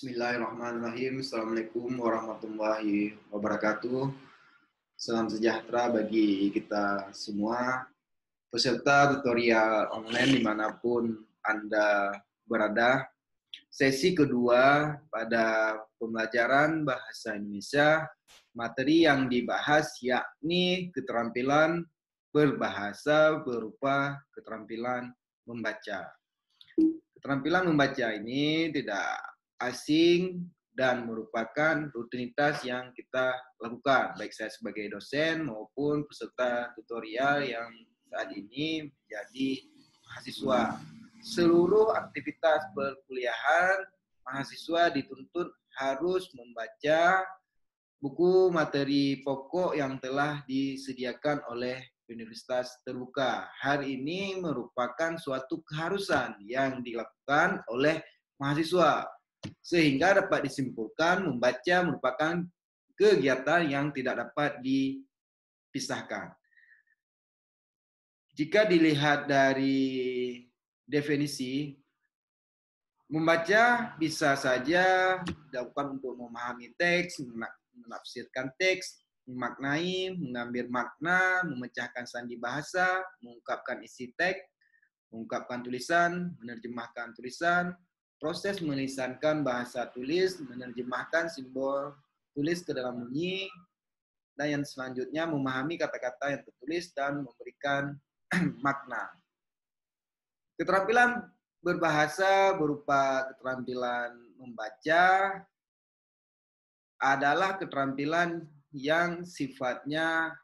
Bismillahirrahmanirrahim. Assalamualaikum warahmatullahi wabarakatuh. Salam sejahtera bagi kita semua, peserta tutorial online dimanapun Anda berada. Sesi kedua pada pembelajaran Bahasa Indonesia, materi yang dibahas yakni keterampilan berbahasa berupa keterampilan membaca. Keterampilan membaca ini tidak asing dan merupakan rutinitas yang kita lakukan, baik saya sebagai dosen maupun peserta tutorial yang saat ini menjadi mahasiswa. Seluruh aktivitas perkuliahan, mahasiswa dituntut harus membaca buku materi pokok yang telah disediakan oleh Universitas Terbuka. Hal ini merupakan suatu keharusan yang dilakukan oleh mahasiswa, sehingga dapat disimpulkan membaca merupakan kegiatan yang tidak dapat dipisahkan. Jika dilihat dari definisi, membaca bisa saja dilakukan untuk memahami teks, menafsirkan teks, memaknai, mengambil makna, memecahkan sandi bahasa, mengungkapkan isi teks, mengungkapkan tulisan, menerjemahkan tulisan, proses melisankan bahasa tulis, menerjemahkan simbol tulis ke dalam bunyi, dan yang selanjutnya memahami kata-kata yang tertulis dan memberikan makna. Keterampilan berbahasa berupa keterampilan membaca adalah keterampilan yang sifatnya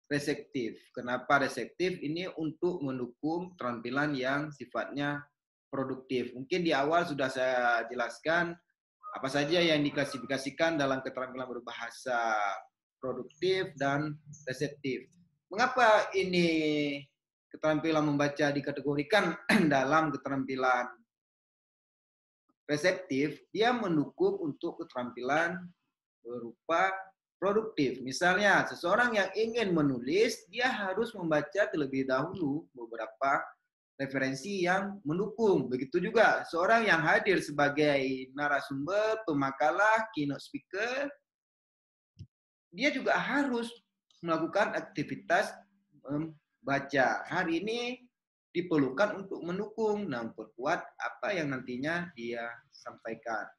reseptif. Kenapa reseptif? Ini untuk mendukung keterampilan yang sifatnya produktif. Mungkin di awal sudah saya jelaskan apa saja yang diklasifikasikan dalam keterampilan berbahasa produktif dan reseptif. Mengapa ini keterampilan membaca dikategorikan dalam keterampilan reseptif? Dia mendukung untuk keterampilan berupa produktif. Misalnya, seseorang yang ingin menulis, dia harus membaca terlebih dahulu beberapa referensi yang mendukung. Begitu juga seorang yang hadir sebagai narasumber, pemakalah, keynote speaker, dia juga harus melakukan aktivitas membaca. Hari ini diperlukan untuk mendukung dan memperkuat apa yang nantinya dia sampaikan.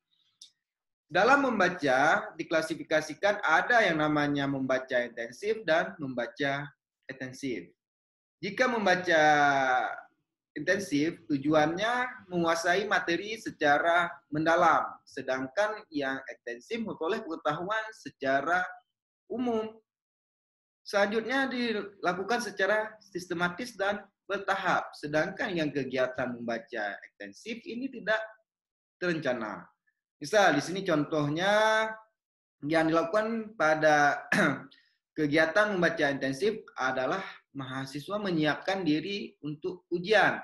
Dalam membaca diklasifikasikan ada yang namanya membaca intensif dan membaca ekstensif. Jika membaca intensif, tujuannya menguasai materi secara mendalam, sedangkan yang ekstensif memperoleh pengetahuan secara umum. Selanjutnya dilakukan secara sistematis dan bertahap, sedangkan yang kegiatan membaca ekstensif ini tidak terencana. Misal di sini contohnya yang dilakukan pada kegiatan membaca intensif adalah mahasiswa menyiapkan diri untuk ujian.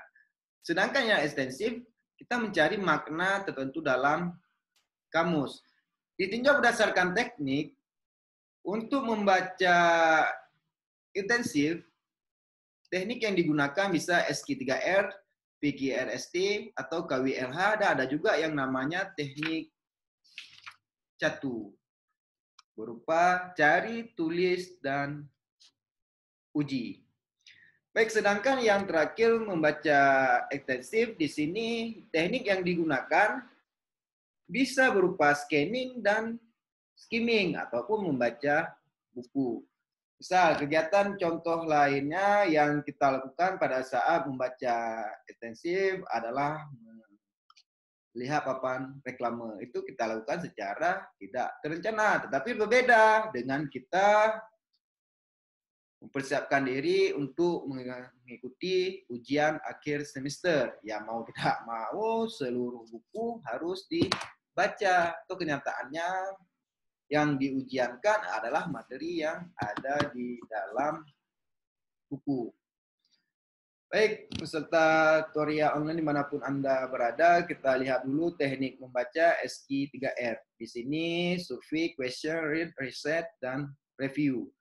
Sedangkan yang ekstensif kita mencari makna tertentu dalam kamus. Ditinjau berdasarkan teknik. Untuk membaca intensif, teknik yang digunakan bisa SQ3R, PQRST, atau KWLH, dan ada juga yang namanya teknik catu, berupa cari, tulis, dan uji. Baik, sedangkan yang terakhir membaca ekstensif, di sini teknik yang digunakan bisa berupa scanning dan skimming ataupun membaca buku. Misal kegiatan contoh lainnya yang kita lakukan pada saat membaca ekstensif adalah melihat papan reklame. Itu kita lakukan secara tidak terencana, tetapi berbeda dengan kita mempersiapkan diri untuk mengikuti ujian akhir semester. Ya mau tidak mau seluruh buku harus dibaca. Itu kenyataannya yang diujiankan adalah materi yang ada di dalam buku. Baik, peserta tutorial online dimanapun Anda berada, kita lihat dulu teknik membaca SQ3R. Di sini survei, question, read, reset, dan review.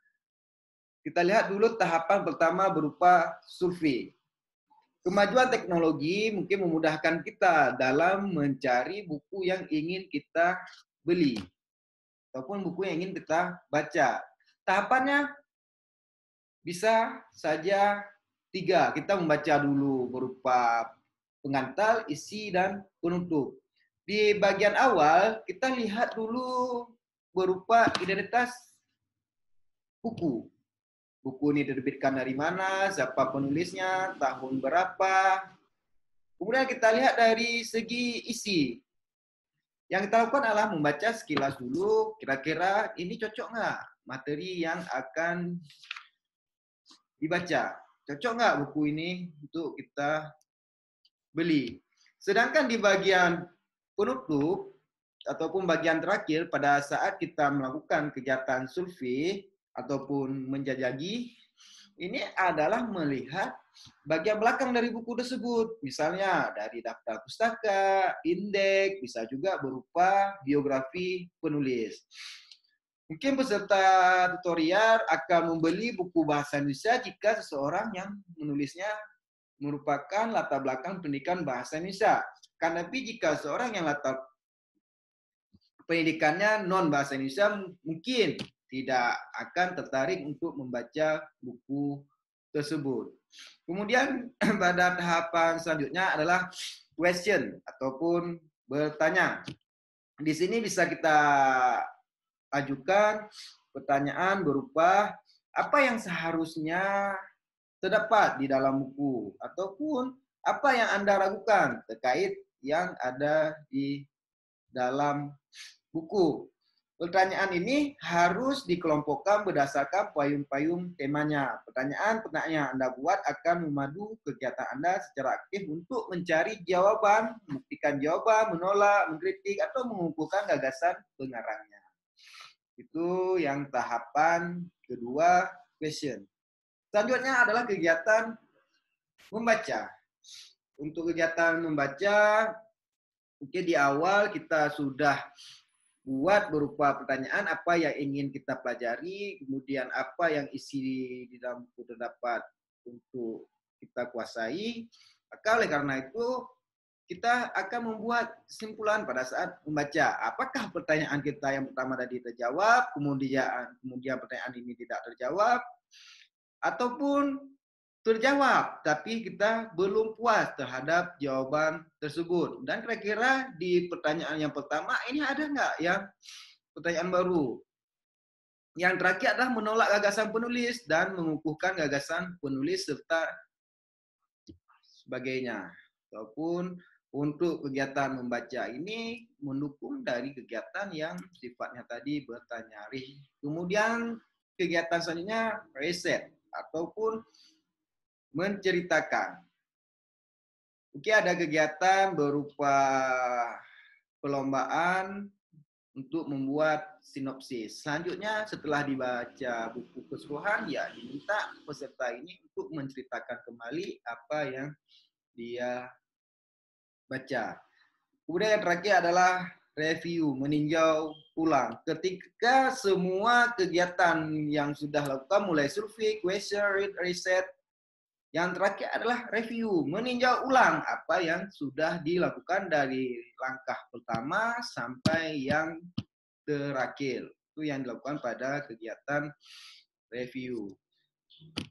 Kita lihat dulu tahapan pertama berupa survei. Kemajuan teknologi mungkin memudahkan kita dalam mencari buku yang ingin kita beli ataupun buku yang ingin kita baca. Tahapannya bisa saja 3. Kita membaca dulu berupa pengantar, isi, dan penutup. Di bagian awal, kita lihat dulu berupa identitas buku. Buku ini diterbitkan dari mana, siapa penulisnya, tahun berapa. Kemudian kita lihat dari segi isi. Yang kita lakukan adalah membaca sekilas dulu, kira-kira ini cocok nggak materi yang akan dibaca. Cocok nggak buku ini untuk kita beli. Sedangkan di bagian penutup, ataupun bagian terakhir pada saat kita melakukan kegiatan survei, ataupun menjajaki, ini adalah melihat bagian belakang dari buku tersebut. Misalnya dari daftar pustaka, indeks, bisa juga berupa biografi penulis. Mungkin peserta tutorial akan membeli buku bahasa Indonesia jika seseorang yang menulisnya merupakan latar belakang pendidikan bahasa Indonesia. Tapi jika seorang yang latar pendidikannya non bahasa Indonesia mungkin tidak akan tertarik untuk membaca buku tersebut. Kemudian pada tahapan selanjutnya adalah question ataupun bertanya. Di sini bisa kita ajukan pertanyaan berupa apa yang seharusnya terdapat di dalam buku ataupun apa yang Anda ragukan terkait yang ada di dalam buku. Pertanyaan ini harus dikelompokkan berdasarkan payung-payung temanya. Pertanyaan-pertanyaan yang Anda buat akan memadu kegiatan Anda secara aktif untuk mencari jawaban, membuktikan jawaban, menolak, mengkritik, atau mengumpulkan gagasan pengarangnya. Itu yang tahapan kedua, question. Selanjutnya adalah kegiatan membaca. Untuk kegiatan membaca, mungkin di awal kita sudah buat berupa pertanyaan apa yang ingin kita pelajari, kemudian apa yang isi di dalam buku terdapat untuk kita kuasai. Maka oleh karena itu, kita akan membuat kesimpulan pada saat membaca. Apakah pertanyaan kita yang pertama tadi terjawab, kemudian pertanyaan ini tidak terjawab, ataupun terjawab, tapi kita belum puas terhadap jawaban tersebut. Dan kira-kira di pertanyaan yang pertama, ini ada nggak yang pertanyaan baru? Yang terakhir adalah menolak gagasan penulis dan mengukuhkan gagasan penulis serta sebagainya. Ataupun untuk kegiatan membaca ini mendukung dari kegiatan yang sifatnya tadi bertanya. Kemudian kegiatan selanjutnya riset ataupun menceritakan. Oke, ada kegiatan berupa perlombaan untuk membuat sinopsis. Selanjutnya setelah dibaca buku keseluruhan, ya diminta peserta ini untuk menceritakan kembali apa yang dia baca. Kemudian yang terakhir adalah review, meninjau ulang. Ketika semua kegiatan yang sudah lakukan, mulai survei, question, riset, yang terakhir adalah review, meninjau ulang apa yang sudah dilakukan dari langkah pertama sampai yang terakhir. Itu yang dilakukan pada kegiatan review.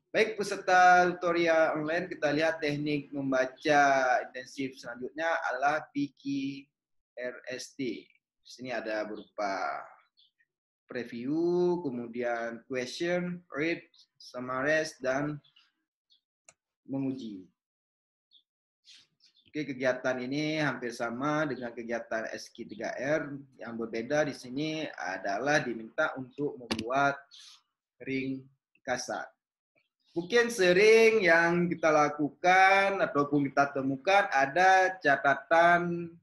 Baik peserta tutorial online, kita lihat teknik membaca intensif selanjutnya adalah PQRST. Di sini ada berupa preview, kemudian question, read, summarize, dan menguji. Oke, kegiatan ini hampir sama dengan kegiatan SQ3R. Yang berbeda di sini adalah diminta untuk membuat ringkasan. Mungkin sering yang kita lakukan ataupun kita temukan ada catatan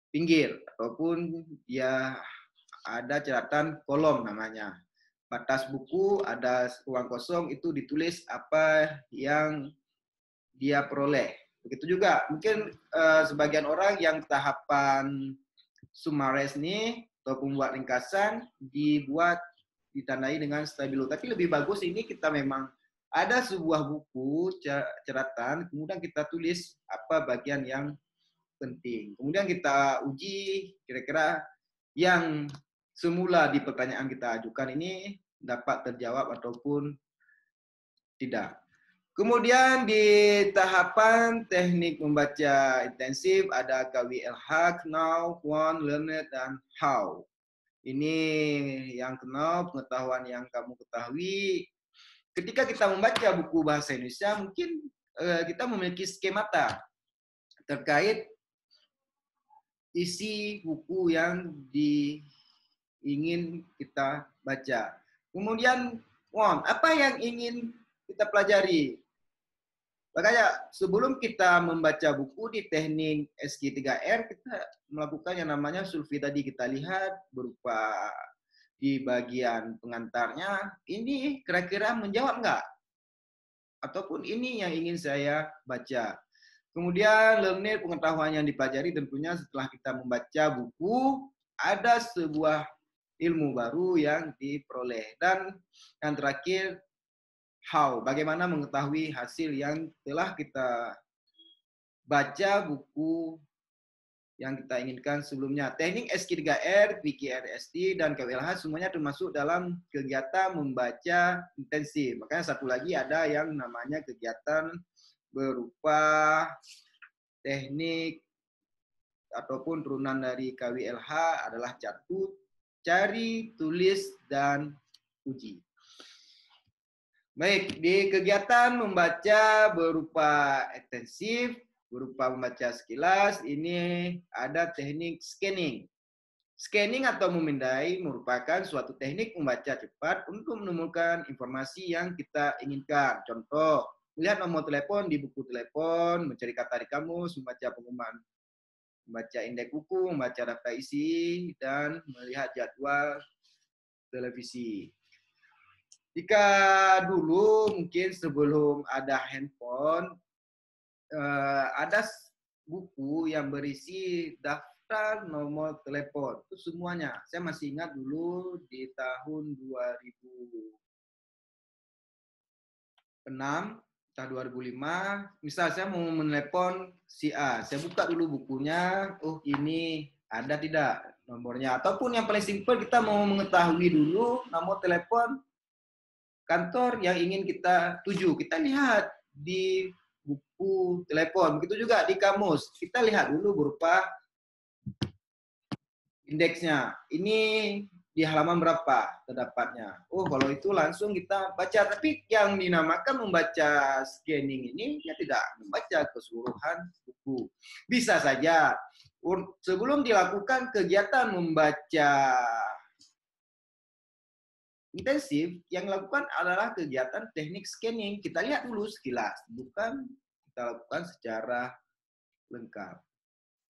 pinggir ataupun ya ada catatan kolom namanya. Batas buku ada ruang kosong, itu ditulis apa yang dia peroleh. Begitu juga mungkin sebagian orang yang tahapan summarize ini atau membuat ringkasan dibuat ditandai dengan stabilo. Tapi lebih bagus ini kita memang ada sebuah buku catatan, kemudian kita tulis apa bagian yang penting. Kemudian kita uji kira-kira yang semula di pertanyaan kita ajukan ini dapat terjawab ataupun tidak. Kemudian di tahapan teknik membaca intensif ada KWLH, KNAW, QUAN, LEARNED, dan HOW. Ini yang KNAW, pengetahuan yang kamu ketahui. Ketika kita membaca buku bahasa Indonesia, mungkin kita memiliki skemata terkait isi buku yang ingin kita baca. Kemudian, apa yang ingin kita pelajari? Makanya sebelum kita membaca buku di teknik SQ3R, kita melakukan yang namanya survei tadi. Kita lihat berupa di bagian pengantarnya, ini kira-kira menjawab nggak? Ataupun ini yang ingin saya baca. Kemudian learning, pengetahuan yang dipelajari tentunya setelah kita membaca buku, ada sebuah ilmu baru yang diperoleh. Dan yang terakhir, how, bagaimana mengetahui hasil yang telah kita baca buku yang kita inginkan sebelumnya. Teknik SQ3R, PKRST, dan KWLH semuanya termasuk dalam kegiatan membaca intensif. Makanya satu lagi ada yang namanya kegiatan berupa teknik ataupun turunan dari KWLH adalah catut, cari, tulis, dan uji. Baik, di kegiatan membaca berupa intensif, berupa membaca sekilas, ini ada teknik scanning. Scanning atau memindai merupakan suatu teknik membaca cepat untuk menemukan informasi yang kita inginkan. Contoh, melihat nomor telepon di buku telepon, mencari kata di kamus, membaca pengumuman, membaca indeks buku, membaca daftar isi, dan melihat jadwal televisi. Jika dulu mungkin sebelum ada handphone, ada buku yang berisi daftar nomor telepon. Itu semuanya. Saya masih ingat dulu di tahun 2006, tahun 2005, misal saya mau menelepon si A. Saya buka dulu bukunya, oh ini ada tidak nomornya. Ataupun yang paling simpel, kita mau mengetahui dulu nomor telepon kantor yang ingin kita tuju. Kita lihat di buku telepon. Begitu juga di kamus. Kita lihat dulu berupa indeksnya. Ini di halaman berapa terdapatnya. Oh, kalau itu langsung kita baca. Tapi yang dinamakan membaca scanning ini ya tidak membaca keseluruhan buku. Bisa saja sebelum dilakukan kegiatan membaca intensif, yang dilakukan adalah kegiatan teknik scanning. Kita lihat dulu sekilas, bukan kita lakukan secara lengkap.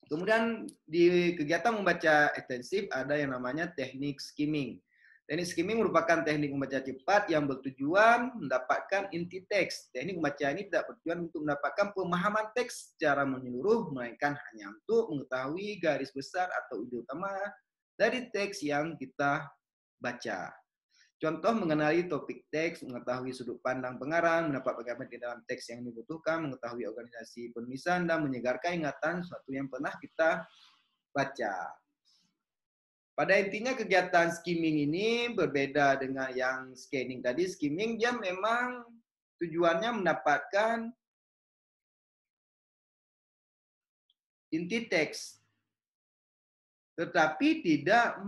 Kemudian di kegiatan membaca intensif ada yang namanya teknik skimming. Teknik skimming merupakan teknik membaca cepat yang bertujuan mendapatkan inti teks. Teknik membaca ini tidak bertujuan untuk mendapatkan pemahaman teks secara menyeluruh, melainkan hanya untuk mengetahui garis besar atau ide utama dari teks yang kita baca. Contoh mengenali topik teks, mengetahui sudut pandang pengarang, mendapat bagaimana di dalam teks yang dibutuhkan, mengetahui organisasi penulisan, dan menyegarkan ingatan sesuatu yang pernah kita baca. Pada intinya kegiatan skimming ini berbeda dengan yang scanning tadi. Skimming dia memang tujuannya mendapatkan inti teks, tetapi tidak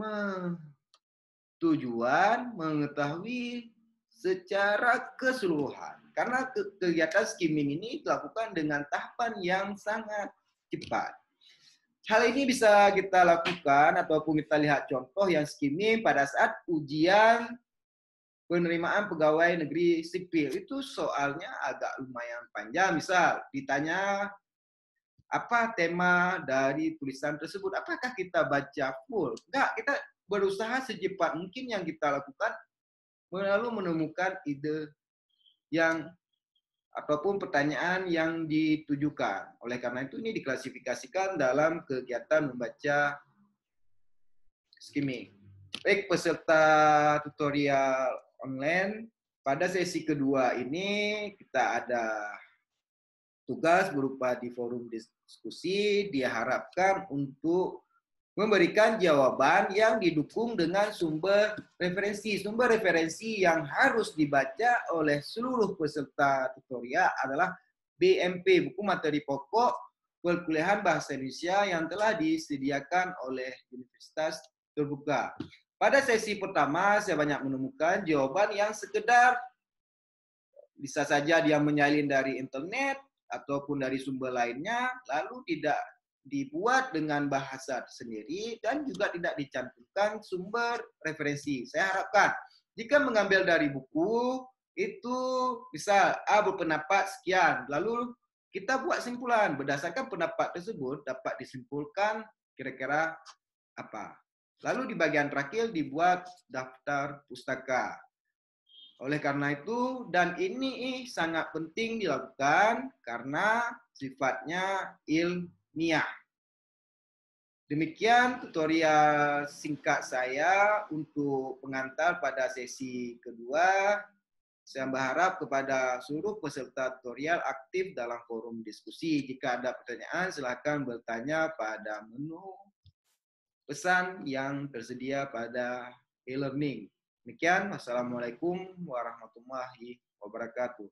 tujuan mengetahui secara keseluruhan. Karena kegiatan skimming ini dilakukan dengan tahapan yang sangat cepat. Hal ini bisa kita lakukan ataupun kita lihat contoh yang skimming pada saat ujian penerimaan pegawai negeri sipil. Itu soalnya agak lumayan panjang. Misal ditanya apa tema dari tulisan tersebut. Apakah kita baca full? Enggak, kita berusaha secepat mungkin yang kita lakukan lalu menemukan ide yang ataupun pertanyaan yang ditujukan. Oleh karena itu ini diklasifikasikan dalam kegiatan membaca skimming. Baik peserta tutorial online, pada sesi kedua ini kita ada tugas berupa di forum diskusi, diharapkan untuk memberikan jawaban yang didukung dengan sumber referensi. Sumber referensi yang harus dibaca oleh seluruh peserta tutorial adalah BMP, buku materi pokok perkuliahan bahasa Indonesia yang telah disediakan oleh Universitas Terbuka. Pada sesi pertama, saya banyak menemukan jawaban yang sekedar bisa saja dia menyalin dari internet ataupun dari sumber lainnya, lalu tidak dibuat dengan bahasa sendiri dan juga tidak dicantumkan sumber referensi. Saya harapkan jika mengambil dari buku itu bisa berpendapat sekian, lalu kita buat simpulan berdasarkan pendapat tersebut dapat disimpulkan kira-kira apa. Lalu di bagian terakhir dibuat daftar pustaka. Oleh karena itu, dan ini sangat penting dilakukan karena sifatnya ilmiah. Demikian tutorial singkat saya untuk pengantar pada sesi kedua. Saya berharap kepada seluruh peserta tutorial aktif dalam forum diskusi. Jika ada pertanyaan, silakan bertanya pada menu pesan yang tersedia pada e-learning. Demikian, wassalamualaikum warahmatullahi wabarakatuh.